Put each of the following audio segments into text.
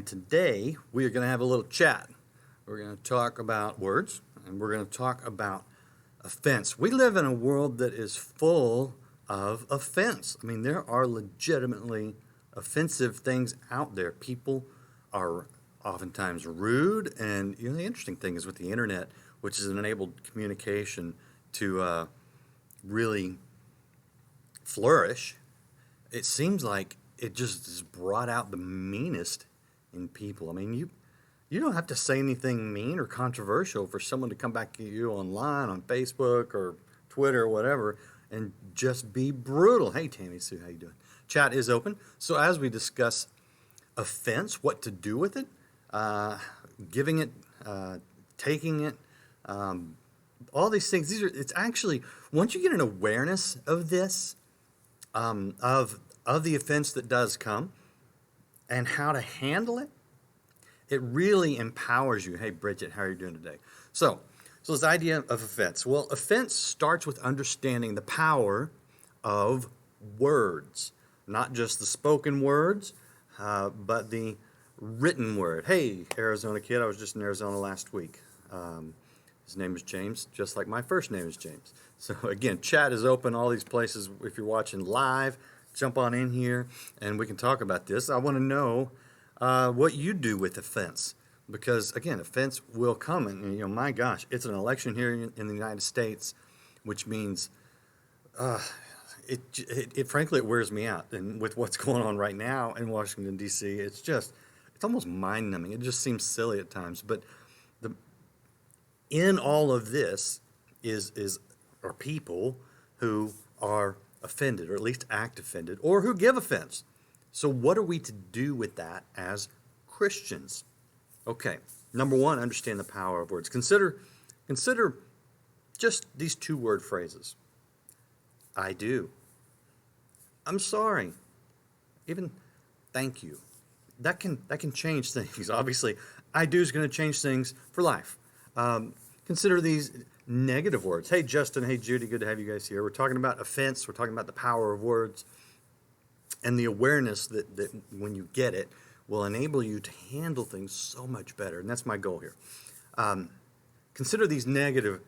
And today we are going to have a little chat. We're going to talk about words and we're going to talk about offense. We live in a world that is full of offense. I mean, there are legitimately offensive things out there. People are oftentimes rude, and the interesting thing is with the internet, which has enabled communication to really flourish, it seems like it just has brought out the meanest in people. I mean, you don't have to say anything mean or controversial for someone to come back at you online on Facebook or Twitter or whatever and just be brutal. Hey, Tammy Sue, how you doing? Chat is open. So as we discuss offense, what to do with it, giving it, taking it, all these things. It's actually, once you get an awareness of this, of the offense that does come and how to handle it, it really empowers you. Hey, Bridget, how are you doing today? So this idea of offense. Well, offense starts with understanding the power of words, not just the spoken words, but the written word. Hey, Arizona kid, I was just in Arizona last week. His name is James, just like my first name is James. So again, chat is open, all these places. If you're watching live, jump on in here and we can talk about this. I want to know what you do with offense, because again, offense will come, and my gosh, it's an election here in the United States, which means it frankly it wears me out. And with what's going on right now in Washington D.C., it's almost mind-numbing. It just seems silly at times, but in all of this are people who are offended, or at least act offended, or who give offense. So what are we to do with that as Christians? Okay, number one, understand the power of words. Consider just these two-word phrases. I do. I'm sorry. Even thank you. That can change things. Obviously, I do is going to change things for life. Consider these negative words. Hey, Justin. Hey, Judy. Good to have you guys here. We're talking about offense. We're talking about the power of words and the awareness that when you get it will enable you to handle things so much better. And that's my goal here. Consider these negative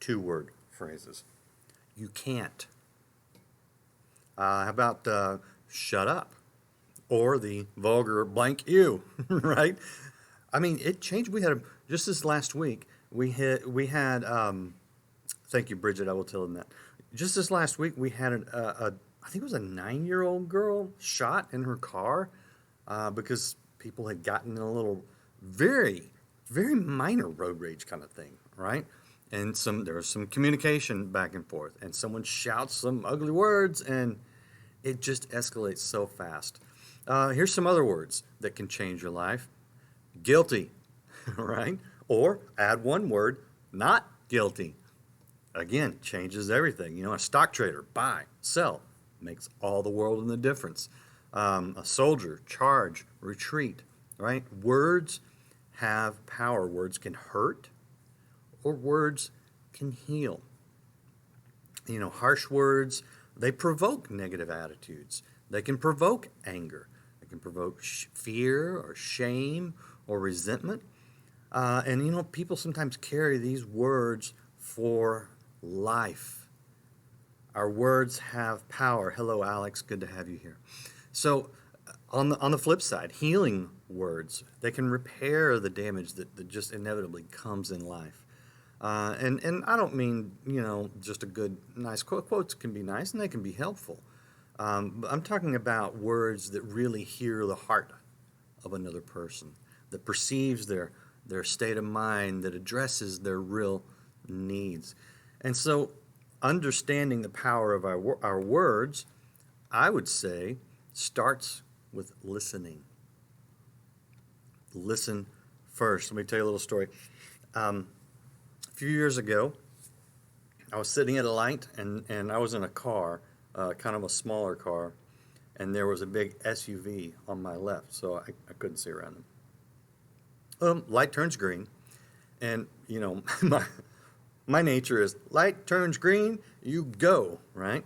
two-word phrases. You can't. How about shut up? Or the vulgar blank you, right? I mean, it changed. We had just this last week. We had. Thank you, Bridget. I will tell them that. Just this last week, we had I think it was a 9-year-old girl shot in her car because people had gotten in a little very, very minor road rage kind of thing, right? And there was some communication back and forth, and someone shouts some ugly words, and it just escalates so fast. Here's some other words that can change your life. Guilty, right? Or add one word, not guilty. Again, changes everything. A stock trader, buy, sell, makes all the world in the difference. A soldier, charge, retreat, right? Words have power. Words can hurt, or words can heal. Harsh words, they provoke negative attitudes. They can provoke anger. They can provoke fear or shame or resentment. And people sometimes carry these words for life. Our words have power. Hello, Alex. Good to have you here. So on the flip side, healing words, they can repair the damage that just inevitably comes in life. And I don't mean, just a good, nice quote. Quotes can be nice and they can be helpful. But I'm talking about words that really hear the heart of another person, that perceives their state of mind, that addresses their real needs. And so understanding the power of our words, I would say, starts with listening. Listen first. Let me tell you a little story. A few years ago, I was sitting at a light, and I was in a car, kind of a smaller car, and there was a big SUV on my left, so I couldn't see around them. Light turns green, and, my nature is light turns green, you go, right?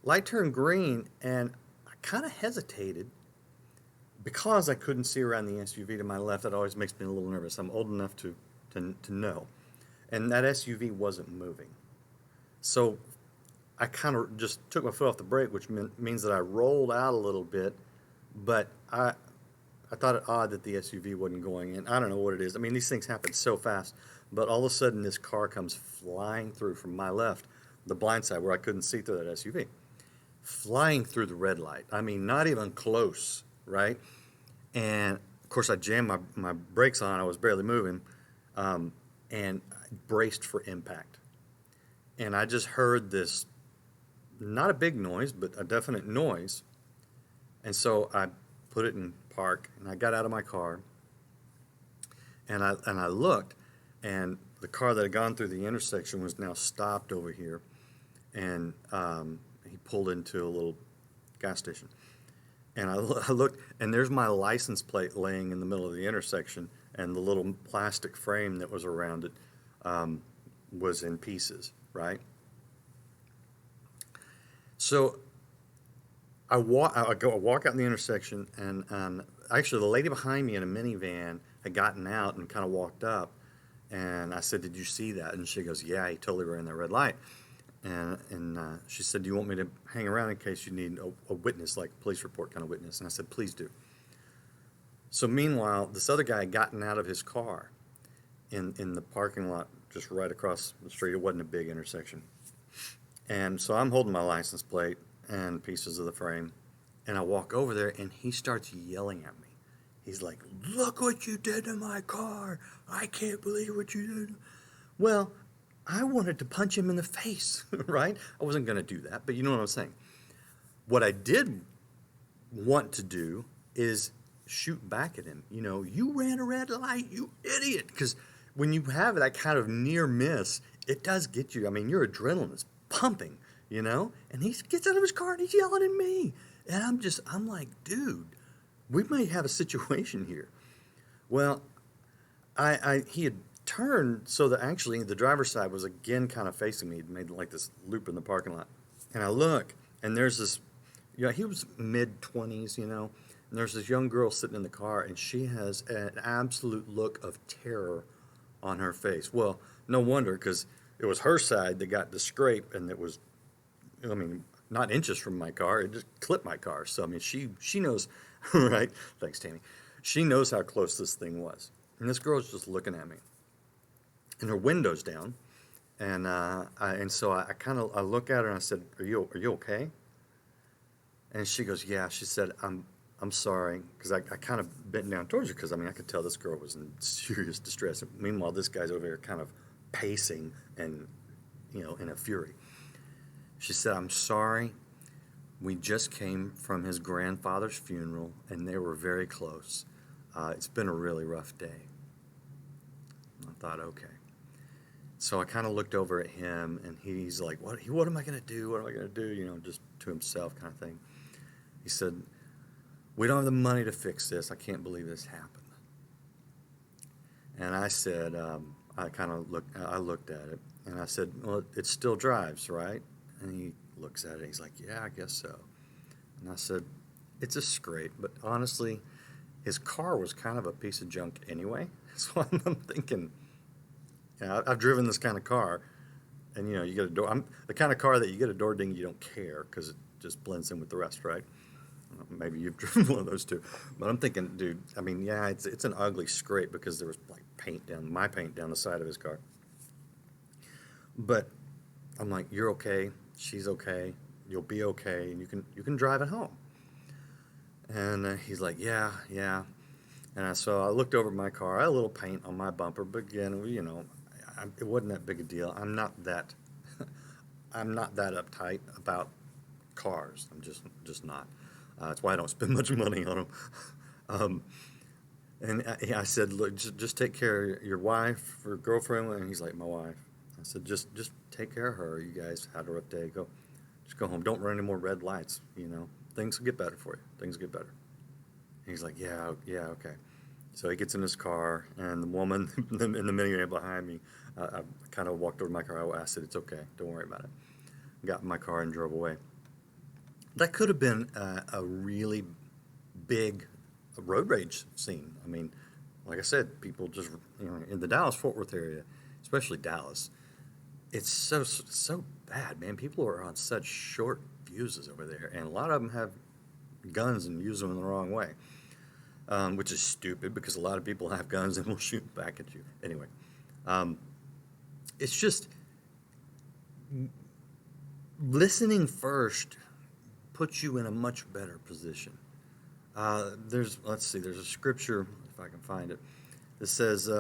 Light turned green, and I kind of hesitated because I couldn't see around the SUV to my left, that always makes me a little nervous. I'm old enough to know. And that SUV wasn't moving. So I kind of just took my foot off the brake, which means that I rolled out a little bit, but I thought it odd that the SUV wasn't going in. I don't know what it is. I mean, these things happen so fast, but all of a sudden this car comes flying through from my left, the blind side where I couldn't see through that SUV, flying through the red light. I mean, not even close, right? And of course, I jammed my brakes on. I was barely moving, and I braced for impact. And I just heard this, not a big noise, but a definite noise. And so I put it in park, and I got out of my car, and I looked, and the car that had gone through the intersection was now stopped over here, and he pulled into a little gas station. And I looked, and there's my license plate laying in the middle of the intersection, and the little plastic frame that was around it was in pieces, right? So I walk out in the intersection, and actually the lady behind me in a minivan had gotten out and kind of walked up, and I said, "Did you see that?" And she goes, "Yeah, he totally ran that red light." And she said, "Do you want me to hang around in case you need a witness, like a police report kind of witness?" And I said, "Please do." So meanwhile, this other guy had gotten out of his car in the parking lot just right across the street. It wasn't a big intersection. And so I'm holding my license plate and pieces of the frame, and I walk over there, and he starts yelling at me. He's like, "Look what you did to my car. I can't believe what you did." Well, I wanted to punch him in the face, right? I wasn't going to do that, but you know what I'm saying. What I did want to do is shoot back at him. You know, "You ran a red light, you idiot." Because when you have that kind of near miss, it does get you. I mean, your adrenaline is pumping, you know? And he gets out of his car and he's yelling at me. And I'm like, dude, we might have a situation here. Well, he had turned so that actually the driver's side was again kind of facing me. He'd made like this loop in the parking lot. And I look, and there's this, he was mid-20s, you know, and there's this young girl sitting in the car, and she has an absolute look of terror on her face. Well, no wonder, because it was her side that got the scrape, and it was, I mean, not inches from my car. It just clipped my car. So, I mean, she knows, right? Thanks, Tammy. She knows how close this thing was. And this girl's just looking at me. And her window's down. And so I look at her and I said, are you okay? And she goes, "Yeah." She said, I'm sorry, because I kind of bent down towards her, because, I mean, I could tell this girl was in serious distress. And meanwhile, this guy's over here kind of pacing and, in a fury. She said, "I'm sorry. We just came from his grandfather's funeral, and they were very close. It's been a really rough day." I thought, okay. So I kind of looked over at him, and he's like, what am I going to do? What am I going to do? Just to himself kind of thing. He said, "We don't have the money to fix this. I can't believe this happened." And I said, I looked at it, and I said, "Well, it still drives, right?" And he looks at it, he's like, "Yeah, I guess so." And I said, "It's a scrape, but honestly, his car was kind of a piece of junk anyway." So I'm thinking, I've driven this kind of car, and you get a door. I'm the kind of car that you get a door ding, you don't care, because it just blends in with the rest, right? Maybe you've driven one of those too. But I'm thinking, dude, I mean, yeah, it's an ugly scrape, because there was like my paint down the side of his car. But I'm like, "You're okay. She's okay. You'll be okay, and you can drive it home." And he's like, "Yeah, yeah." And so I looked over at my car. I had a little paint on my bumper, but again, it wasn't that big a deal. I'm not that uptight about cars. I'm just not. That's why I don't spend much money on them. And I said, "Look, just take care of your wife or girlfriend." And he's like, "My wife." I said, just take care of her. You guys had a rough day. Just go home. Don't run any more red lights. Things will get better for you. Things will get better." And he's like, yeah, okay. So he gets in his car, and the woman in the minivan behind me, I kind of walked over to my car. I said, "It's okay. Don't worry about it." Got in my car and drove away. That could have been a really big a road rage scene. I mean, like I said, people just, in the Dallas-Fort Worth area, especially Dallas, it's so bad, man. People are on such short fuses over there, and a lot of them have guns and use them in the wrong way, which is stupid because a lot of people have guns and will shoot back at you. Anyway, it's just listening first puts you in a much better position. There's a scripture, if I can find it, that says,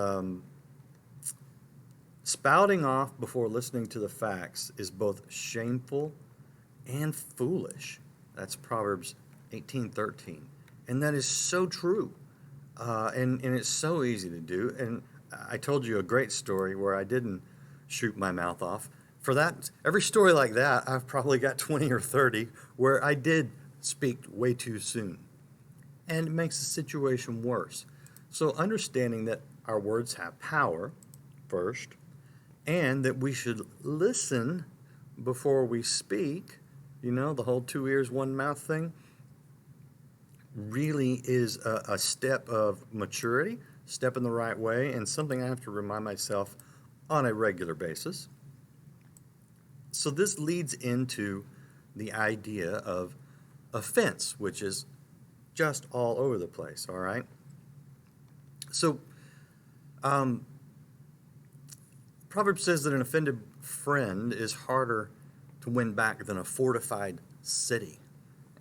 spouting off before listening to the facts is both shameful and foolish. That's Proverbs 18:13. And that is so true. And it's so easy to do. And I told you a great story where I didn't shoot my mouth off. For that, every story like that, I've probably got 20 or 30 where I did speak way too soon. And it makes the situation worse. So understanding that our words have power first, and that we should listen before we speak, the whole 2 ears, 1 mouth thing, really is a step of maturity, step in the right way, and something I have to remind myself on a regular basis. So this leads into the idea of offense, which is just all over the place, all right? So Proverbs says that an offended friend is harder to win back than a fortified city.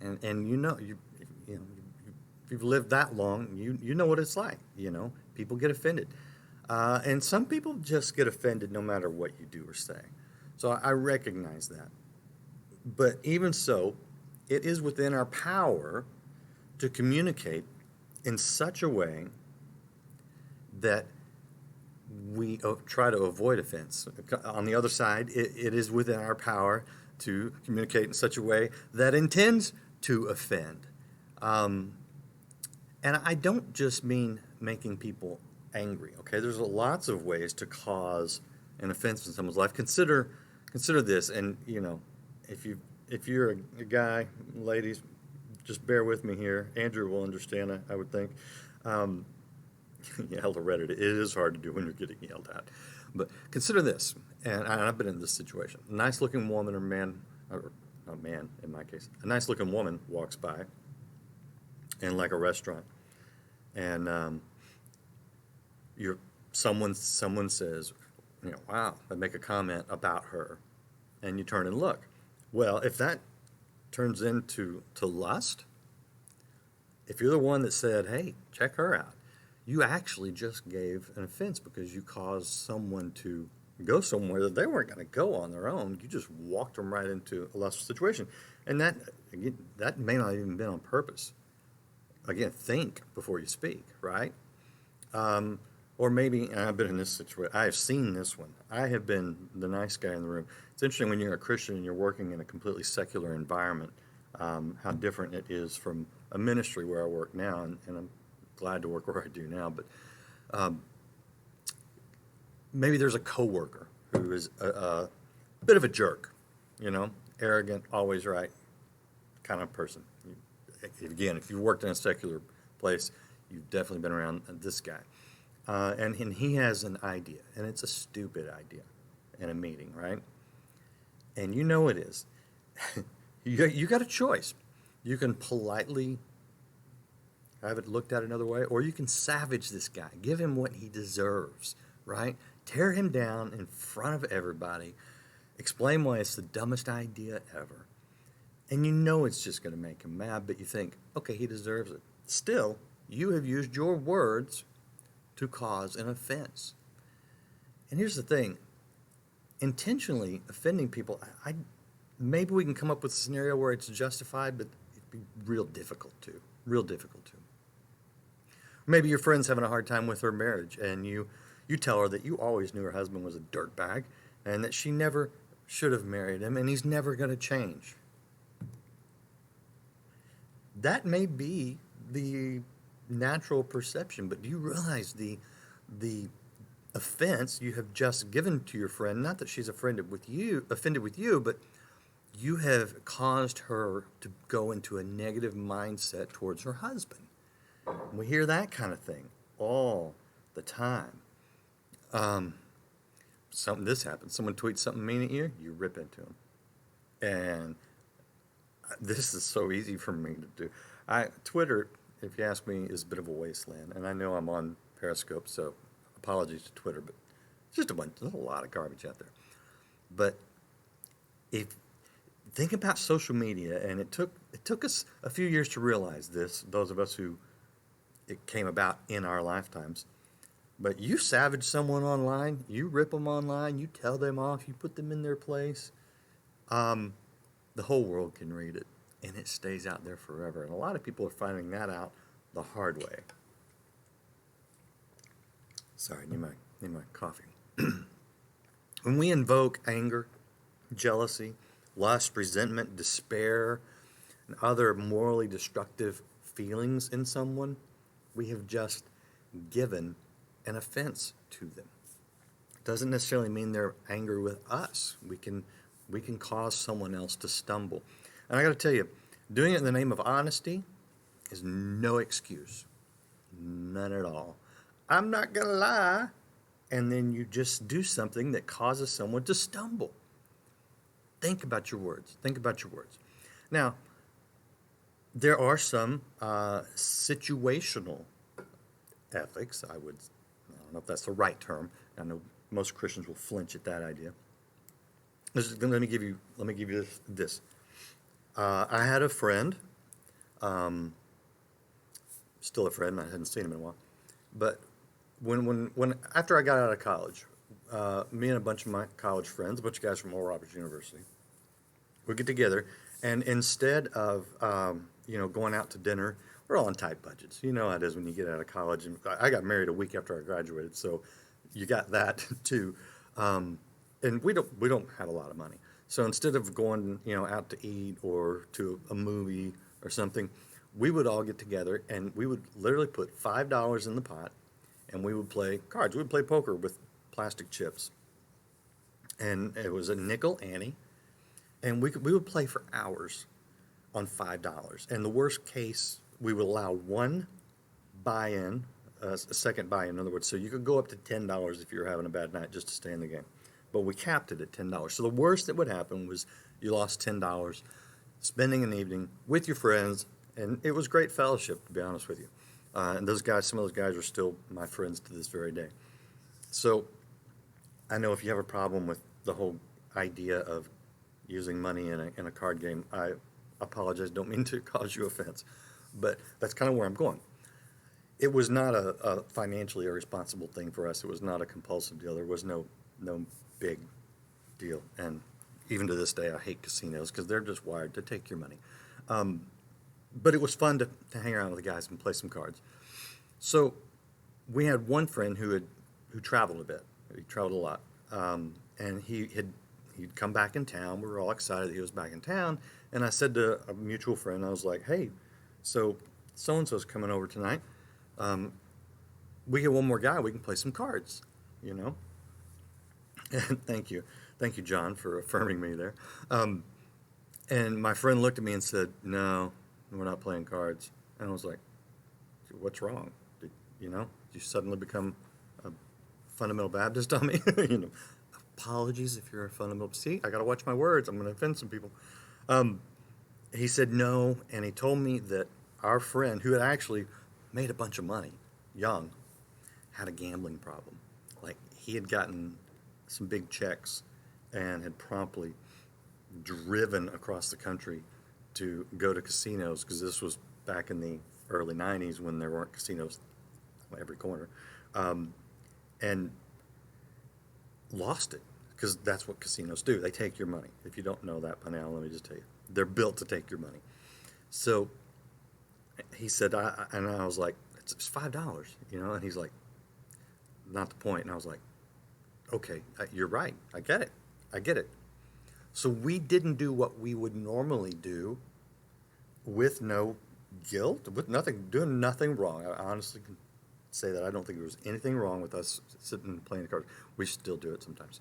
And if you've lived that long, you know what it's like, People get offended. And some people just get offended no matter what you do or say. So I recognize that. But even so, it is within our power to communicate in such a way that we try to avoid offense. On the other side, it is within our power to communicate in such a way that intends to offend. And I don't just mean making people angry, okay? There's lots of ways to cause an offense in someone's life. Consider this, and if you're a guy, ladies, just bear with me here. Andrew will understand, I would think. Yelled at it. It is hard to do when you're getting yelled at. But consider this, and I've been in this situation. A nice-looking woman or man, or not man in my case, a nice-looking woman walks by in like a restaurant, and someone says, wow, they make a comment about her, and you turn and look. Well, if that turns into lust, if you're the one that said, hey, check her out, you actually just gave an offense because you caused someone to go somewhere that they weren't going to go on their own. You just walked them right into a lustful situation. And that may not even been on purpose. Again, think before you speak, right? Or maybe, and I've been in this situation, I have seen this one. I have been the nice guy in the room. It's interesting when you're a Christian and you're working in a completely secular environment, how different it is from a ministry where I work now, and I'm glad to work where I do now. But maybe there's a coworker who is a bit of a jerk, arrogant, always right kind of person. Again, if you worked in a secular place, you've definitely been around this guy. And he has an idea, and it's a stupid idea in a meeting, right? And it is. You got a choice. You can politely have it looked at another way, or you can savage this guy. Give him what he deserves, right? Tear him down in front of everybody. Explain why it's the dumbest idea ever. And it's just going to make him mad, but you think, okay, he deserves it. Still, you have used your words to cause an offense. And here's the thing. Intentionally offending people, maybe we can come up with a scenario where it's justified, but it'd be real difficult to. Maybe your friend's having a hard time with her marriage, and you tell her that you always knew her husband was a dirtbag, and that she never should have married him, and he's never going to change. That may be the natural perception, but do you realize the offense you have just given to your friend? Not that she's offended with you, but you have caused her to go into a negative mindset towards her husband. We hear that kind of thing all the time. Um, this happens. Someone tweets something mean at you, you rip into them. And this is so easy for me to do. Twitter, if you ask me, is a bit of a wasteland. And I know I'm on Periscope, so apologies to Twitter, but it's just there's a lot of garbage out there. But if think about social media, and it took us a few years to realize this, those of us who it came about in our lifetimes. But you savage someone online, you rip them online, you tell them off, you put them in their place, the whole world can read it, and it stays out there forever. And a lot of people are finding that out the hard way. Sorry, need my coffee. When we invoke anger, jealousy, lust, resentment, despair, and other morally destructive feelings in someone, we have just given an offense to them. It doesn't necessarily mean they're angry with us. We can cause someone else to stumble. And I got to tell you, doing it in the name of honesty is no excuse. None at all. I'm not going to lie. And then you just do something that causes someone to stumble. Think about your words. Think about your words. Now, there are some situational ethics. I don't know if that's the right term. I know most Christians will flinch at that idea. Let me give you this. I had a friend, still a friend. I hadn't seen him in a while, but when after I got out of college, me and a bunch of my college friends, a bunch of guys from Oral Roberts University, we get together, and instead of going out to dinner, we're all on tight budgets. You know how it is when you get out of college. And I got married a week after I graduated, so you got that too. And we don't have a lot of money. So instead of going out to eat or to a movie or something, we would all get together and we would literally put $5 in the pot, and we would play cards. We would play poker with plastic chips, and it was a nickel ante, and we would play for hours on $5. And the worst case, we would allow one buy-in, a second buy-in, in other words. So you could go up to $10 if you were having a bad night just to stay in the game. But we capped it at $10. So the worst that would happen was you lost $10, spending an evening with your friends, and it was great fellowship, to be honest with you. And some of those guys are still my friends to this very day. So I know if you have a problem with the whole idea of using money in a card game, I apologize, don't mean to cause you offense, but that's kind of where I'm going. It was not a financially irresponsible thing for us. It was not a compulsive deal. There was no big deal. And even to this day, I hate casinos because they're just wired to take your money. But it was fun to hang around with the guys and play some cards. So we had one friend who traveled a bit. He traveled a lot. And he'd come back in town. We were all excited that he was back in town. And I said to a mutual friend, I was like, hey, so-and-so's coming over tonight. We get one more guy, we can play some cards, And thank you, John, for affirming me there. And my friend looked at me and said, no, we're not playing cards. And I was like, what's wrong? Did you suddenly become a fundamental Baptist on me? Apologies if you're a fundamental. See, I got to watch my words. I'm going to offend some people. He said no, and he told me that our friend, who had actually made a bunch of money, young, had a gambling problem. Like, he had gotten some big checks and had promptly driven across the country to go to casinos, because this was back in the early 90s when there weren't casinos on every corner, and lost it, because that's what casinos do. They take your money. If you don't know that by now, let me just tell you. They're built to take your money. So he said, and I was like, it's $5, and he's like, not the point. And I was like, okay, you're right. I get it. So we didn't do what we would normally do with no guilt, doing nothing wrong. I honestly can say that I don't think there was anything wrong with us sitting and playing the cards. We still do it sometimes.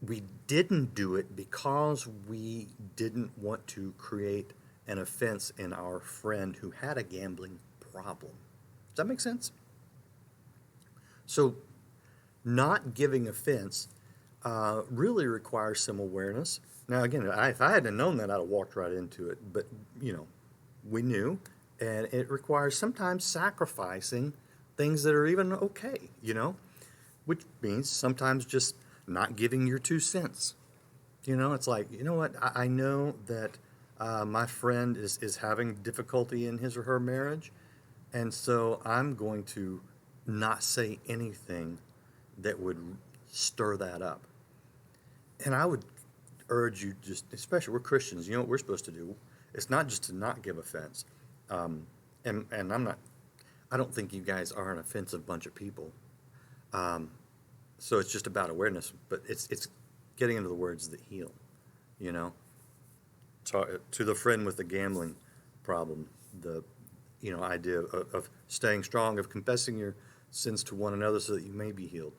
We didn't do it because we didn't want to create an offense in our friend who had a gambling problem. Does that make sense? So, not giving offense really requires some awareness. Now, again, if I hadn't known that, I'd have walked right into it. But, we knew, and it requires sometimes sacrificing things that are even okay, which means sometimes just not giving your 2 cents. It's like, you know what, I know that my friend is having difficulty in his or her marriage, and so I'm going to not say anything that would stir that up. And I would urge you, just especially we're Christians, you know what we're supposed to do? It's not just to not give offense. And I don't think you guys are an offensive bunch of people. So it's just about awareness, but it's getting into the words that heal, To the friend with the gambling problem, the idea of staying strong, of confessing your sins to one another so that you may be healed,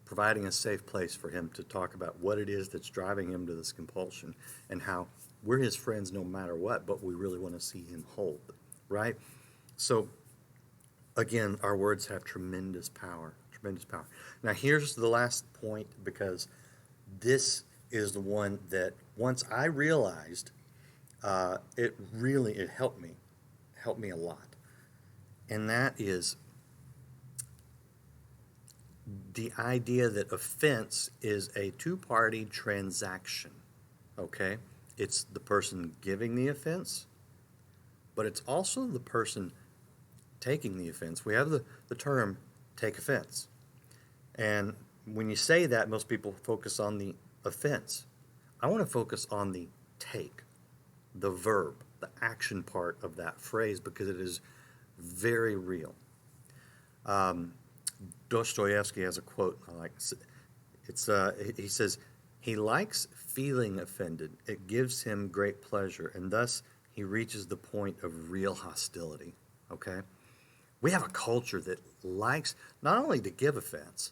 providing a safe place for him to talk about what it is that's driving him to this compulsion and how we're his friends no matter what, but we really want to see him whole, right? So, again, our words have tremendous power, tremendous power. Now, here's the last point, because this is the one that once I realized, it helped me a lot. And that is the idea that offense is a two-party transaction, okay? It's the person giving the offense, but it's also the person taking the offense. We have the term take offense. And when you say that, most people focus on the offense. I want to focus on the take, the verb, the action part of that phrase, because it is very real. Dostoevsky has a quote I like. He says, "He likes feeling offended. It gives him great pleasure, and thus he reaches the point of real hostility." Okay? We have a culture that likes not only to give offense,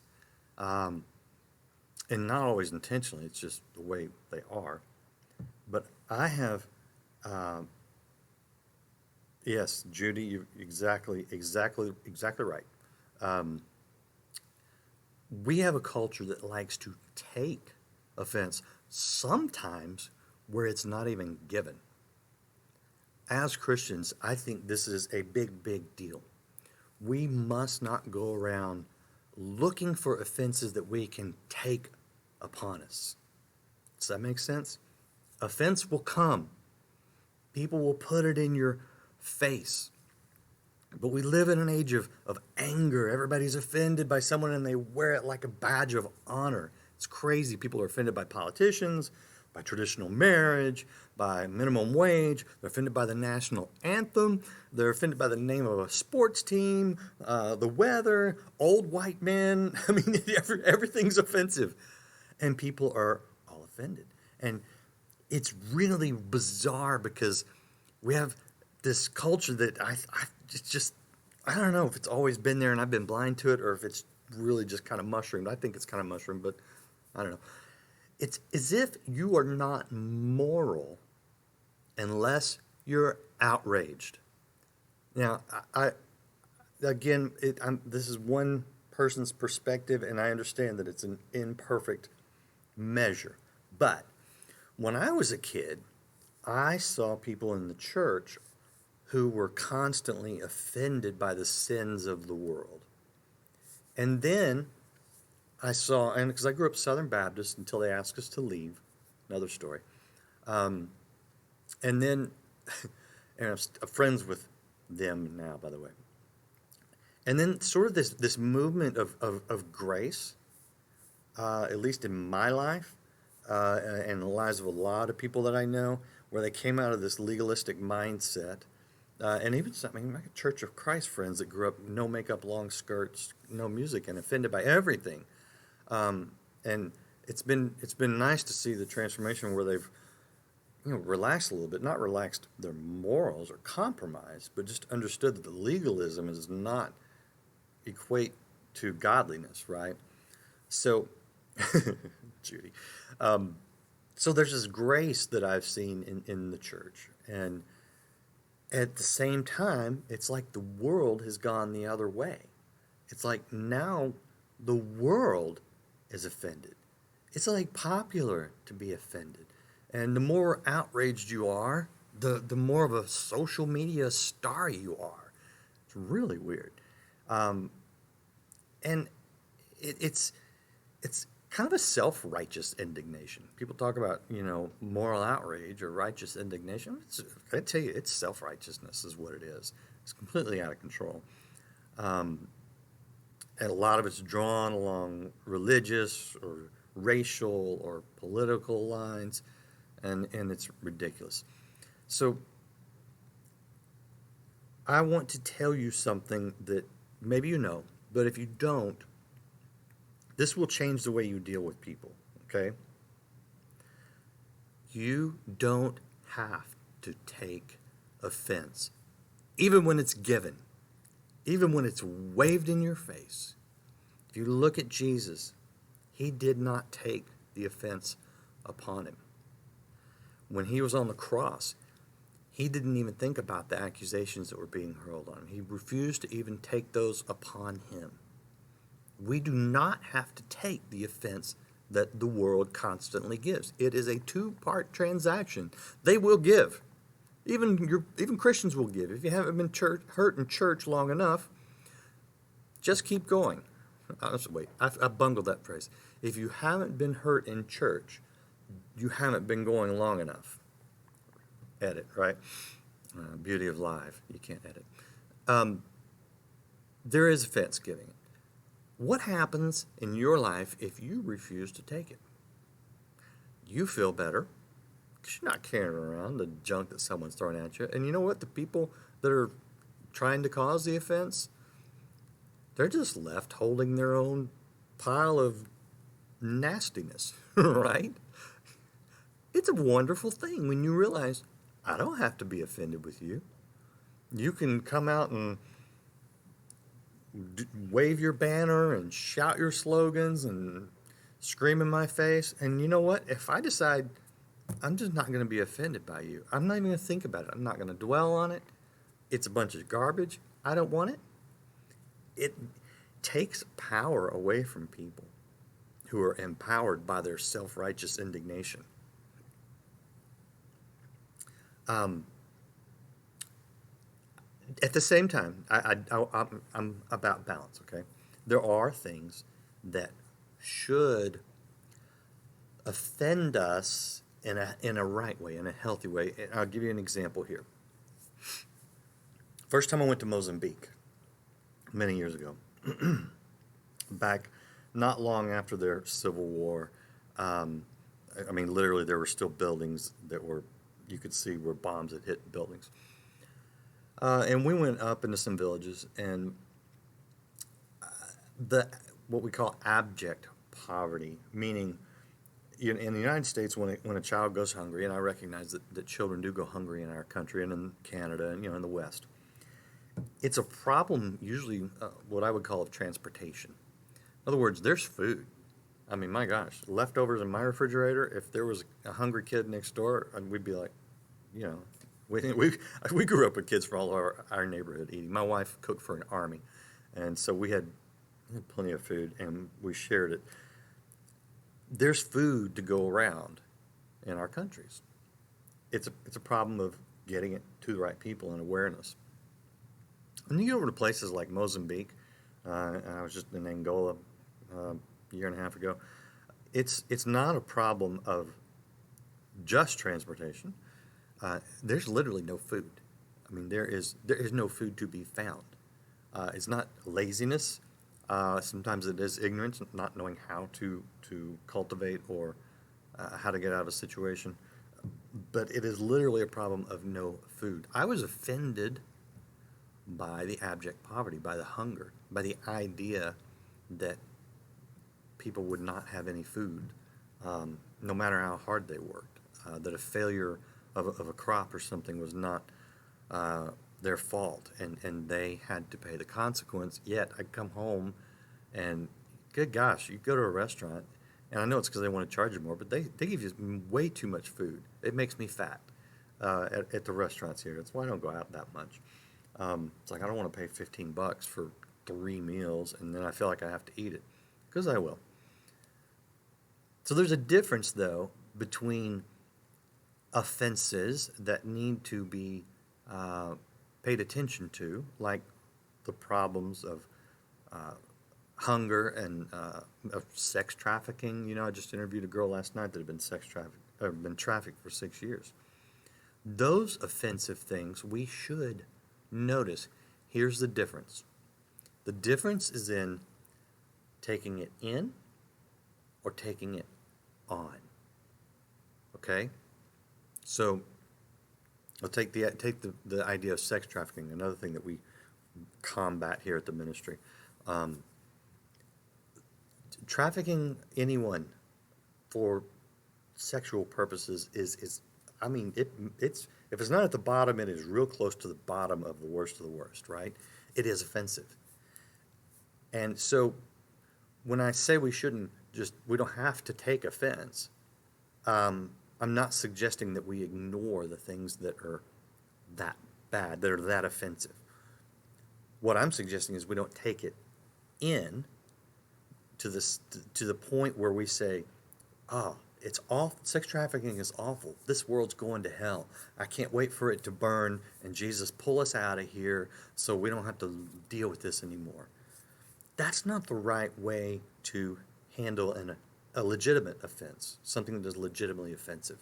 and not always intentionally, it's just the way they are, but I have, yes, Judy, you're exactly right. We have a culture that likes to take offense, sometimes where it's not even given. As Christians, I think this is a big, big deal. We must not go around looking for offenses that we can take upon us. Does that make sense? Offense will come. People will put it in your face. But we live in an age of anger. Everybody's offended by someone and they wear it like a badge of honor. It's crazy. People are offended by politicians, by traditional marriage, by minimum wage. They're offended by the national anthem. They're offended by the name of a sports team, the weather, old white men. I mean, everything's offensive. And people are all offended. And it's really bizarre because we have this culture that I don't know if it's always been there and I've been blind to it, or if it's really just kind of mushroomed. I think it's kind of mushroomed, but I don't know. It's as if you are not moral unless you're outraged. Now, this is one person's perspective, and I understand that it's an imperfect measure. But when I was a kid, I saw people in the church who were constantly offended by the sins of the world. And then I saw, and because I grew up Southern Baptist until they asked us to leave, another story. And then, and I'm friends with them now, by the way. And then sort of this movement of grace, at least in my life, and the lives of a lot of people that I know, where they came out of this legalistic mindset. And even something like a Church of Christ friends that grew up no makeup, long skirts, no music, and offended by everything. And it's been nice to see the transformation where they've relaxed a little bit, not relaxed their morals or compromised, but just understood that the legalism is not equate to godliness, right? So, Judy, so there's this grace that I've seen in the church, and At the same time, it's like the world has gone the other way. It's like now the world is offended. It's like popular to be offended. And the more outraged you are, the more of a social media star you are. It's really weird. Um, and it's kind of a self-righteous indignation. People talk about, moral outrage or righteous indignation. I tell you, it's self-righteousness is what it is. It's completely out of control. Um, and a lot of it's drawn along religious or racial or political lines, and it's ridiculous. So I want to tell you something that maybe you know, but if you don't, this will change the way you deal with people, okay? You don't have to take offense, even when it's given, even when it's waved in your face. If you look at Jesus, he did not take the offense upon him. When he was on the cross, he didn't even think about the accusations that were being hurled on him. He refused to even take those upon him. We do not have to take the offense that the world constantly gives. It is a two-part transaction. They will give. Even Christians will give. If you haven't been hurt in church long enough, just keep going. Wait, I bungled that phrase. If you haven't been hurt in church, you haven't been going long enough. Edit, right? Beauty of live. You can't edit. There is offense giving. What happens in your life if you refuse to take it? You feel better because you're not carrying around the junk that someone's throwing at you. And you know what? The people that are trying to cause the offense, they're just left holding their own pile of nastiness, right? It's a wonderful thing when you realize, I don't have to be offended with you. You can come out and wave your banner and shout your slogans and scream in my face. And you know what? If I decide I'm just not going to be offended by you, I'm not even going to think about it. I'm not going to dwell on it. It's a bunch of garbage. I don't want it. It takes power away from people who are empowered by their self-righteous indignation. At the same time, I'm about balance, okay? There are things that should offend us in a right way, in a healthy way. And I'll give you an example here. First time I went to Mozambique, many years ago, back not long after their civil war. Literally, there were still buildings that you could see where bombs had hit buildings. And we went up into some villages, and what we call abject poverty, meaning in the United States, when a child goes hungry, and I recognize that children do go hungry in our country and in Canada and in the West, it's a problem usually what I would call of transportation. In other words, there's food. I mean, my gosh, leftovers in my refrigerator. If there was a hungry kid next door, we'd be like, we grew up with kids from all over our neighborhood eating. My wife cooked for an army, and so we had plenty of food, and we shared it. There's food to go around in our countries. It's a problem of getting it to the right people and awareness. When you get over to places like Mozambique, I was just in Angola a year and a half ago, it's not a problem of just transportation. There's literally no food. I mean, there is no food to be found. It's not laziness. Sometimes it is ignorance, not knowing how to cultivate or how to get out of a situation. But it is literally a problem of no food. I was offended by the abject poverty, by the hunger, by the idea that people would not have any food, no matter how hard they worked. That a failure of a crop or something was not their fault, and they had to pay the consequence. Yet I come home, and good gosh, you go to a restaurant, and I know it's because they want to charge you more, but they give you way too much food. It makes me fat. at the restaurants here. That's why I don't go out that much. It's like I don't want to pay $15 for 3 meals, and then I feel like I have to eat it, because I will. So there's a difference, though, between offenses that need to be paid attention to, like the problems of hunger and of sex trafficking. I just interviewed a girl last night that had been trafficked for 6 years. Those offensive things we should notice. Here's the difference. The difference is in taking it in or taking it on. Okay? So I'll take the idea of sex trafficking, another thing that we combat here at the ministry. Trafficking anyone for sexual purposes is I mean, it's if it's not at the bottom, it is real close to the bottom of the worst, right? It is offensive. And so when I say we don't have to take offense, I'm not suggesting that we ignore the things that are that bad, that are that offensive. What I'm suggesting is we don't take it in to the point where we say, oh, it's awful. Sex trafficking is awful. This world's going to hell. I can't wait for it to burn and Jesus pull us out of here so we don't have to deal with this anymore. That's not the right way to handle a legitimate offense, something that is legitimately offensive.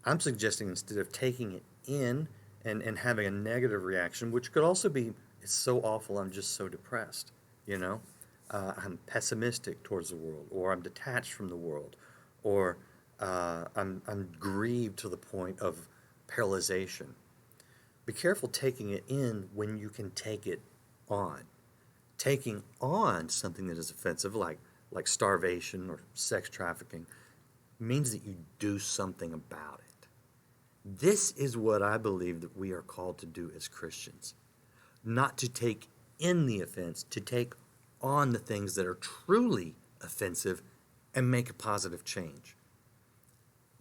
I'm suggesting instead of taking it in and having a negative reaction, which could also be, it's so awful, I'm just so depressed, I'm pessimistic towards the world, or I'm detached from the world, or I'm grieved to the point of paralyzation. Be careful taking it in when you can take it on. Taking on something that is offensive, like starvation or sex trafficking, means that you do something about it. This is what I believe that we are called to do as Christians. Not to take in the offense, to take on the things that are truly offensive and make a positive change.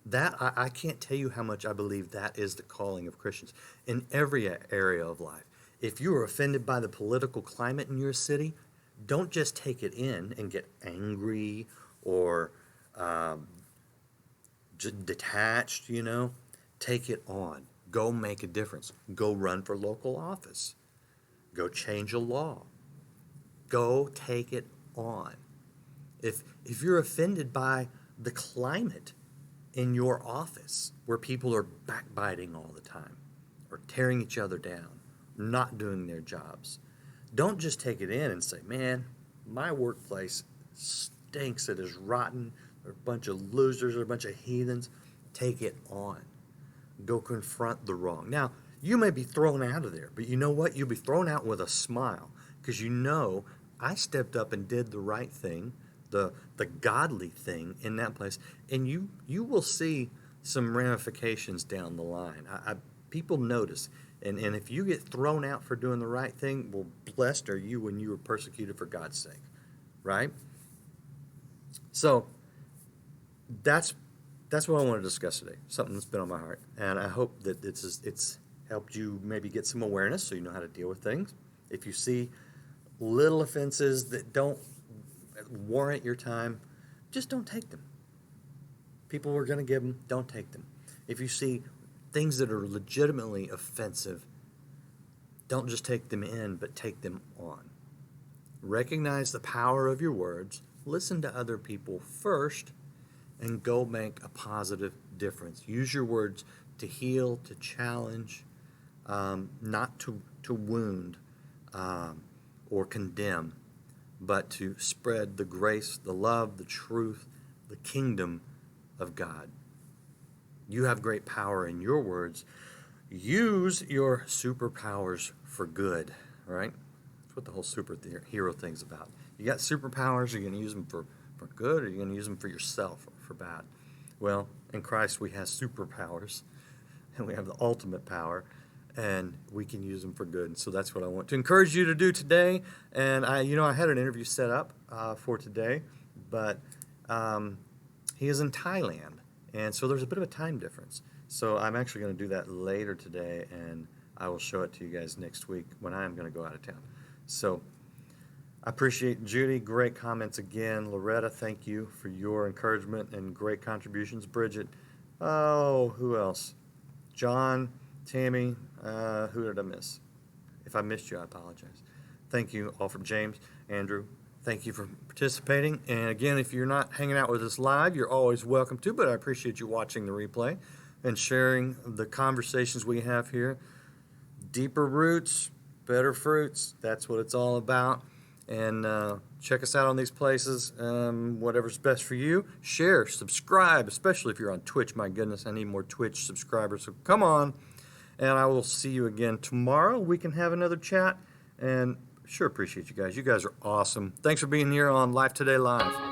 That I can't tell you how much I believe that is the calling of Christians in every area of life. If you are offended by the political climate in your city, don't just take it in and get angry or detached, Take it on. Go make a difference. Go run for local office. Go change a law. Go take it on. If you're offended by the climate in your office where people are backbiting all the time or tearing each other down, not doing their jobs, don't just take it in and say, man, my workplace stinks. It is rotten. They're a bunch of losers. They're a bunch of heathens. Take it on. Go confront the wrong. Now, you may be thrown out of there, but you know what? You'll be thrown out with a smile because I stepped up and did the right thing, the godly thing in that place, and you will see some ramifications down the line. People notice, and if you get thrown out for doing the right thing, well, blessed are you when you were persecuted for God's sake, right? So that's what I want to discuss today, something that's been on my heart, and I hope that it's helped you maybe get some awareness so you know how to deal with things. If you see little offenses that don't warrant your time, just don't take them. People are going to give them, don't take them. If you see things that are legitimately offensive, don't just take them in, but take them on. Recognize the power of your words, listen to other people first, and go make a positive difference. Use your words to heal, to challenge, not to wound or condemn, but to spread the grace, the love, the truth, the kingdom of God. You have great power in your words. Use your superpowers for good, right? That's what the whole superhero thing's about. You got superpowers, are you going to use them for good, or are you going to use them for yourself or for bad? Well, in Christ we have superpowers, and we have the ultimate power, and we can use them for good. And so that's what I want to encourage you to do today. And I had an interview set up for today, but he is in Thailand, and so there's a bit of a time difference. So I'm actually going to do that later today, and I will show it to you guys next week when I am going to go out of town. So I appreciate Judy. Great comments again. Loretta, thank you for your encouragement and great contributions. Bridget, oh, who else? John, Tammy, who did I miss? If I missed you, I apologize. Thank you all from James, Andrew. Thank you for participating. And again, if you're not hanging out with us live, you're always welcome to, but I appreciate you watching the replay and sharing the conversations we have here. Deeper roots, better fruits. That's what it's all about. And check us out on these places. Whatever's best for you. Share, subscribe, especially if you're on Twitch. My goodness, I need more Twitch subscribers. So come on. And I will see you again tomorrow. We can have another chat. And sure appreciate you guys. You guys are awesome. Thanks for being here on Life Today Live.